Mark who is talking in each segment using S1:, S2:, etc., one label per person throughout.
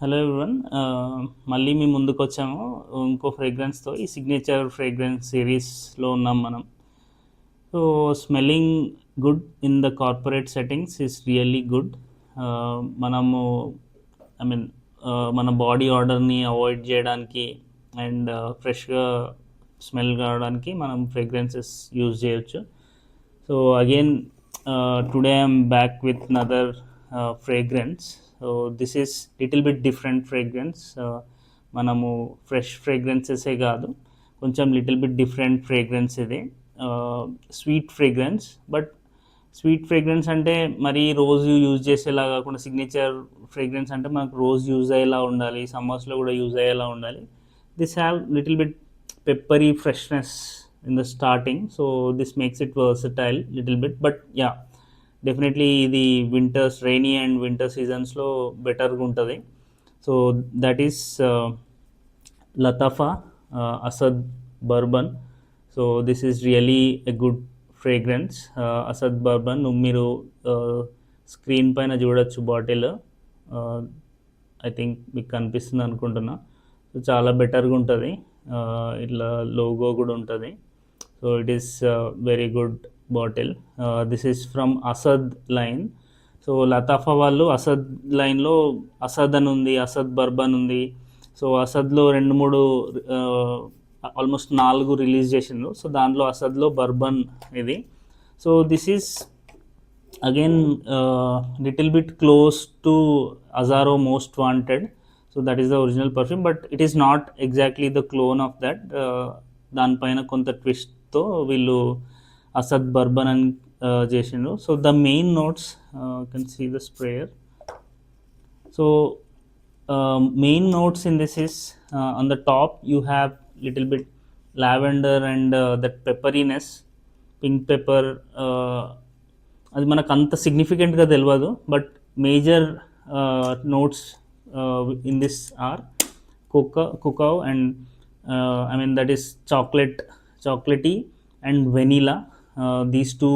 S1: Hello everyone. మళ్ళీ మీ ముందుకు వచ్చాము ఇంకో ఫ్రేగ్రెన్స్తో. ఈ సిగ్నేచర్ ఫ్రేగ్రెన్స్ సిరీస్లో ఉన్నాం మనం. So smelling good in the corporate settings is really good. మనము ఐ మీన్ మన బాడీ ఆర్డర్ని అవాయిడ్ చేయడానికి అండ్ ఫ్రెష్గా స్మెల్ కావడానికి మనం ఫ్రేగ్రెన్సెస్ యూజ్ చేయొచ్చు. So again today I'm back with another fragrance. So this is little bit different fragrance. మనము fresh ఫ్రేగ్రెన్సెసే కాదు, కొంచెం లిటిల్ బిట్ డిఫరెంట్ ఫ్రేగ్రెన్స్ ఇది. Sweet fragrance, but sweet fragrance అంటే మరీ రోజు యూజ్ చేసేలా కాకుండా సిగ్నేచర్ ఫ్రేగ్రెన్స్ అంటే మనకు రోజు యూజ్ అయ్యేలా ఉండాలి, సమ్మర్స్లో కూడా యూజ్ అయ్యేలా ఉండాలి. This have little bit peppery freshness in the starting, so this makes it versatile little bit. But yeah, definitely ఇది వింటర్స్, రైనీ అండ్ వింటర్ సీజన్స్లో బెటర్గా ఉంటుంది. So that is Lattafa Asad Bourbon. So this is really a good fragrance. Asad Bourbon మీరు screen పైన చూడొచ్చు bottle. I think మీకు కనిపిస్తుంది అనుకుంటున్నా. సో చాలా బెటర్గా ఉంటుంది, ఇట్లా లోగో కూడా ఉంటుంది. So it is very good bottle. This is from Asad line. So Lattafa వాళ్ళు అసద్ లైన్లో అసద్ అని ఉంది, అసద్ బర్బన్ ఉంది. సో అసద్లో 2-3 ఆల్మోస్ట్ 4 రిలీజ్ చేసిండ్రు. సో దాంట్లో అసద్లో బర్బన్ ఇది. So this is again little bit close to Azzaro Most Wanted. So that is the original perfume, but it is not exactly the clone of that. దానిపైన కొంత ట్విస్ట్తో వీళ్ళు Asad Bourbon అని చేసిండ్రు. So the main notes, can see the sprayer. So main notes in this is, on the top you have little bit lavender and that pepperiness, pink pepper. అది మనకు అంత సిగ్నిఫికెంట్గా తెలియదు, but major notes in this are cocoa and I mean that is chocolatey and vanilla. These two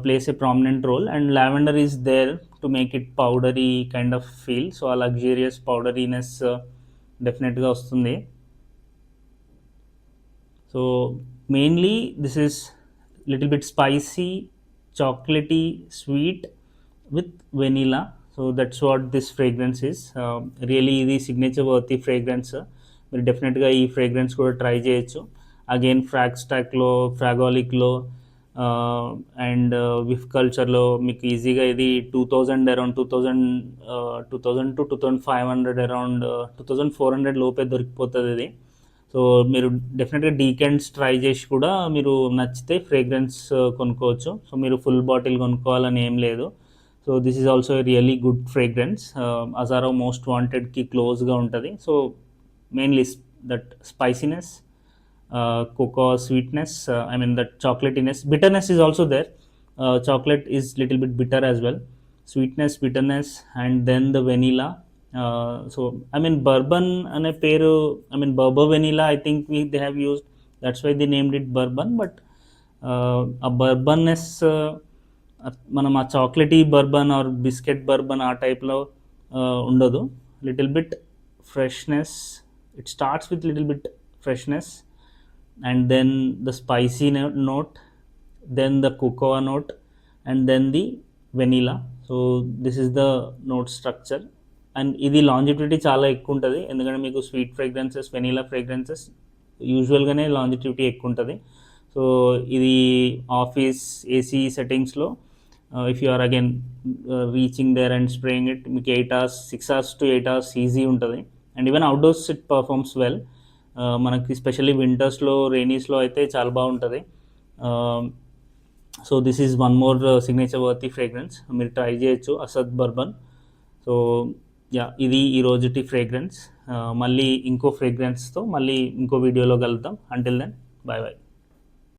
S1: plays a prominent role, and lavender is there to make it powdery kind of feel. So a luxurious powderiness definitely vastundi. So mainly this is little bit spicy, chocolatey, sweet with vanilla. So that's what this fragrance is. Really ఇది signature worthy fragrance. మీరు డెఫినెట్గా ఈ fragrance కూడా try చేయొచ్చు. Again ఫ్రాగ్స్టాక్లో, ఫ్రాగాలిక్లో and విఫ్ కల్చర్లో మీకు ఈజీగా ఇది 2000 అరౌండ్ 2000 to 2500 అరౌండ్ 2400 లోపే దొరికిపోతుంది ఇది. సో మీరు డెఫినెట్గా డీకెండ్స్ ట్రై చేసి కూడా మీరు నచ్చితే ఫ్రేగ్రెన్స్ కొనుక్కోవచ్చు. సో మీరు ఫుల్ బాటిల్ కొనుక్కోవాలని ఏం లేదు. So this is also really good fragrance. Azzaro Most వాంటెడ్కి క్లోజ్గా ఉంటుంది. So mainly that spiciness, cocoa sweetness, I mean that chocolatiness, bitterness is also there. Chocolate is little bit bitter as well. Sweetness, bitterness, and then the vanilla. So I mean bourbon ane peru, I mean bourbon vanilla, I think they have used, that's why they named it bourbon. But a bourbonness, మనం ఆ chocolatey bourbon or biscuit bourbon ఆ టైప్లో ఉండదు. Little bit freshness, it starts with little bit freshness and then the spicy note, then the cocoa note, and then the vanilla. So this is the note structure, and ఇది longevity చాలా ఎక్కువ ఉంటుంది. ఎందుకంటే మీకు sweet fragrances, vanilla fragrances యూజువల్గానే longevity ఎక్కువ ఉంటుంది. So ఇది ఆఫీస్ ఏసీ సెట్టింగ్స్లో if you are again reaching there and spraying it, మీకు 8 hours 6 hours to 8 hours easy ఉంటుంది. And even outdoors it performs well. మనకి స్పెషల్లీ వింటర్స్లో, రెయినీస్లో అయితే చాలా బాగుంటుంది. So this is one more signature worthy fragrance, మీరు ట్రై చేయొచ్చు, అసద్ బర్బన్. సో యా, ఇది ఈ రోజుటి ఫ్రేగ్రెన్స్. మళ్ళీ ఇంకో ఫ్రేగ్రెన్స్తో మళ్ళీ ఇంకో వీడియోలో కలుద్దాం. Until then, bye bye.